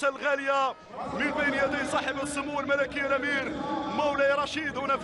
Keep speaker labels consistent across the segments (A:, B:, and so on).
A: الكأس الغالية من بين يدي صاحب السمو الملكي الأمير مولاي رشيد. هنا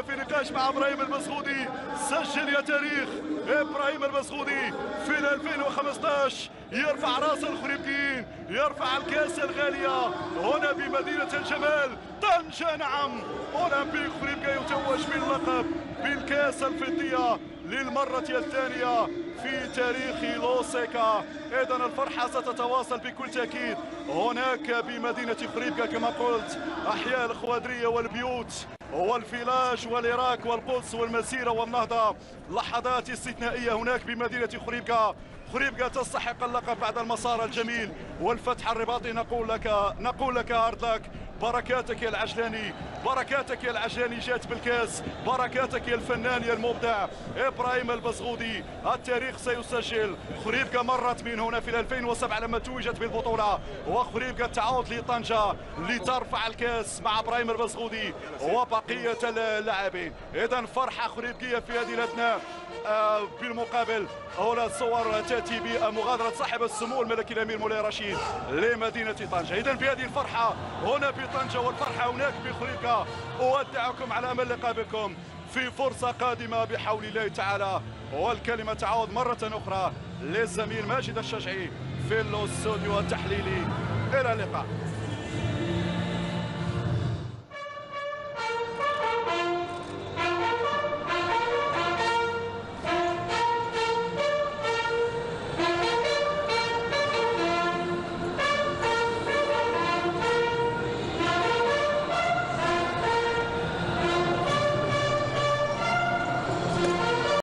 A: في نقاش مع ابراهيم البسغودي. سجل يا تاريخ ابراهيم البسغودي في 2015 يرفع راس الخريبكيين، يرفع الكاس الغاليه هنا بمدينه الجمال طنجه. نعم، اولمبيك خريبكا يتوج باللقب بالكاس الفضيه للمره الثانيه في تاريخ لوسيكا. اذا الفرحه ستتواصل بكل تاكيد هناك بمدينه خريبكا كما قلت. احياء الخوادريه والبيوت والفلاش والعراق والقدس والمسيرة والنهضة، لحظات استثنائية هناك بمدينة خريبكا. خريبكا تستحق اللقب بعد المسار الجميل والفتح الرباطي. نقول لك هارد لك، بركاتك يا العجلاني، بركاتك يا العجلاني جات بالكاس، بركاتك يا الفنان يا المبدع ابراهيم البسغودي. التاريخ سيسجل. خريبكا مرت من هنا في 2007 لما توجت بالبطولة، وخريبكا تعود لطنجة لترفع الكاس مع ابراهيم البسغودي وبقية اللاعبين. اذا فرحة خريبكية في هذه الاثناء. بالمقابل هنا الصور تاتي بمغادرة صاحب السمو الملكي الامير مولاي رشيد لمدينة طنجة. اذا بهذه الفرحة هنا بطنجة والفرحة هناك بخريبكا، اودعكم على امل لقاء بكم في فرصة قادمة بحول الله تعالى. والكلمة تعود مرة اخرى للزميل ماجد الشجعي في الاستوديو التحليلي. الى اللقاء.